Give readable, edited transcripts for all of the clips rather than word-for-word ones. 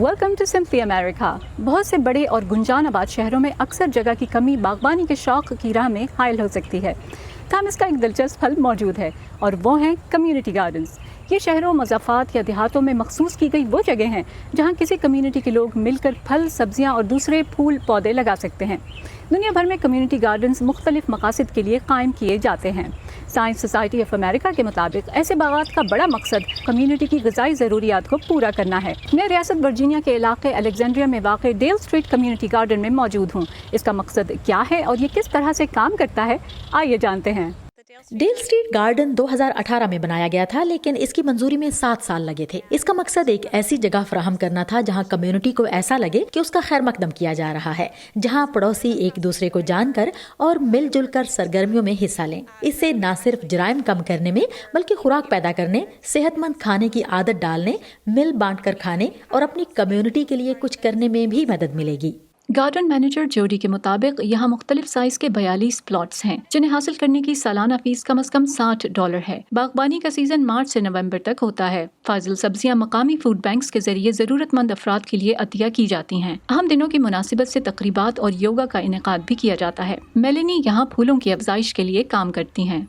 Welcome to simply امریکہ۔ بہت سے بڑے اور گنجان آباد شہروں میں اکثر جگہ کی کمی باغبانی کے شوق کی راہ میں حائل ہو سکتی ہے، تاہم اس کا ایک دلچسپ حل موجود ہے اور وہ ہیں کمیونٹی گارڈنز۔ یہ شہروں، مضافات یا دیہاتوں میں مخصوص کی گئی وہ جگہ ہیں جہاں کسی کمیونٹی کے لوگ مل کر پھل، سبزیاں اور دوسرے پھول پودے لگا سکتے ہیں۔ دنیا بھر میں کمیونٹی گارڈنز مختلف مقاصد کے لیے قائم کیے جاتے ہیں۔ سائنس سوسائٹی آف امریکہ کے مطابق ایسے باغات کا بڑا مقصد کمیونٹی کی غذائی ضروریات کو پورا کرنا ہے۔ میں ریاست ورجینیا کے علاقے الیگزینڈریا میں واقع ڈیل اسٹریٹ کمیونٹی گارڈن میں موجود ہوں۔ اس کا مقصد کیا ہے اور یہ کس طرح سے کام کرتا ہے، آئیے جانتے ہیں۔ ڈیل اسٹریٹ گارڈن 2018 میں بنایا گیا تھا، لیکن اس کی منظوری میں 7 سال لگے تھے۔ اس کا مقصد ایک ایسی جگہ فراہم کرنا تھا جہاں کمیونٹی کو ایسا لگے کہ اس کا خیر مقدم کیا جا رہا ہے، جہاں پڑوسی ایک دوسرے کو جان کر اور مل جل کر سرگرمیوں میں حصہ لیں۔ اس سے نہ صرف جرائم کم کرنے میں بلکہ خوراک پیدا کرنے، صحت مند کھانے کی عادت ڈالنے، مل بانٹ کر کھانے اور اپنی کمیونٹی کے لیے کچھ کرنے میں بھی مدد ملے گی۔ گارڈن مینیجر جوڈی کے مطابق یہاں مختلف سائز کے 42 پلاٹس ہیں جنہیں حاصل کرنے کی سالانہ فیس کم از کم $60 ہے۔ باغبانی کا سیزن مارچ سے نومبر تک ہوتا ہے۔ فاضل سبزیاں مقامی فوڈ بینکس کے ذریعے ضرورت مند افراد کے لیے عطیہ کی جاتی ہیں۔ اہم دنوں کی مناسبت سے تقریبات اور یوگا کا انعقاد بھی کیا جاتا ہے۔ میلنی یہاں پھولوں کی افزائش کے لیے کام کرتی ہیں۔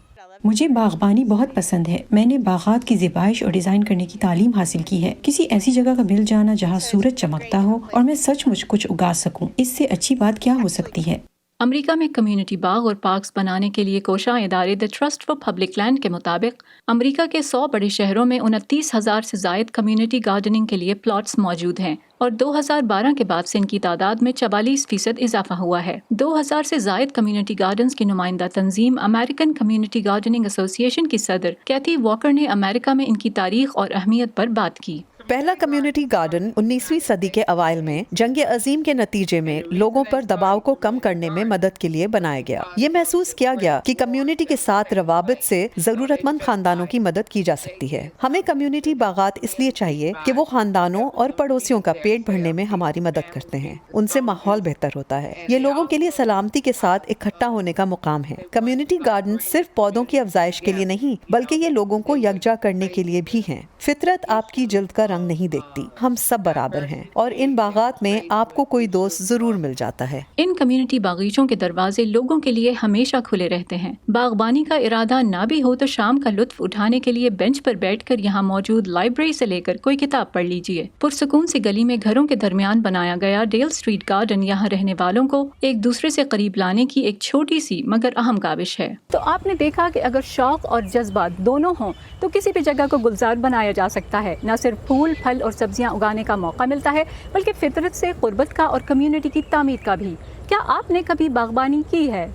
مجھے باغبانی بہت پسند ہے۔ میں نے باغات کی زیبائش اور ڈیزائن کرنے کی تعلیم حاصل کی ہے۔ کسی ایسی جگہ کا مل جانا جہاں سورج چمکتا ہو اور میں سچ مچ کچھ اگا سکوں، اس سے اچھی بات کیا ہو سکتی ہے۔ امریکہ میں کمیونٹی باغ اور پارکس بنانے کے لیے کوشاں ادارے the trust for public land کے مطابق امریکہ کے 100 بڑے شہروں میں 29,000 سے زائد کمیونٹی گارڈننگ کے لیے پلاٹس موجود ہیں اور 2012 کے بعد سے ان کی تعداد میں 44% اضافہ ہوا ہے۔ 2000 سے زائد کمیونٹی گارڈنز کی نمائندہ تنظیم امریکن کمیونٹی گارڈننگ ایسوسی ایشن کی صدر کیتھی واکر نے امریکہ میں ان کی تاریخ اور اہمیت پر بات کی۔ پہلا کمیونٹی گارڈن 19ویں صدی کے اوائل میں جنگ عظیم کے نتیجے میں لوگوں پر دباؤ کو کم کرنے میں مدد کے لیے بنایا گیا۔ یہ محسوس کیا گیا کہ کمیونٹی کے ساتھ روابط سے ضرورت مند خاندانوں کی مدد کی جا سکتی ہے۔ ہمیں کمیونٹی باغات اس لیے چاہیے کہ وہ خاندانوں اور پڑوسیوں کا پیٹ بھرنے میں ہماری مدد کرتے ہیں۔ ان سے ماحول بہتر ہوتا ہے۔ یہ لوگوں کے لیے سلامتی کے ساتھ اکٹھا ہونے کا مقام ہے۔ کمیونٹی گارڈن صرف پودوں کی افزائش کے لیے نہیں بلکہ یہ لوگوں کو یکجا کرنے کے لیے بھی ہیں۔ فطرت آپ کی جلد کا رنگ نہیں دیکھتی، ہم سب برابر ہیں اور ان باغات میں آپ کو کوئی دوست ضرور مل جاتا ہے۔ ان کمیونٹی باغیچوں کے دروازے لوگوں کے لیے ہمیشہ کھلے رہتے ہیں۔ باغبانی کا ارادہ نہ بھی ہو تو شام کا لطف اٹھانے کے لیے بینچ پر بیٹھ کر یہاں موجود لائبریری سے لے کر کوئی کتاب پڑھ لیجیے۔ پرسکون سی گلی میں گھروں کے درمیان بنایا گیا ڈیل اسٹریٹ گارڈن یہاں رہنے والوں کو ایک دوسرے سے قریب لانے کی ایک چھوٹی سی مگر اہم کاوش ہے۔ تو آپ نے دیکھا کہ اگر شوق اور جذبات دونوں ہوں تو کسی بھی جگہ کو گلزار بنایا جا سکتا ہے۔ نہ صرف پھول، پھل اور سبزیاں اگانے کا موقع ملتا ہے بلکہ فطرت سے قربت کا اور کمیونٹی کی تعمیر کا بھی۔ کیا آپ نے کبھی باغبانی کی ہے؟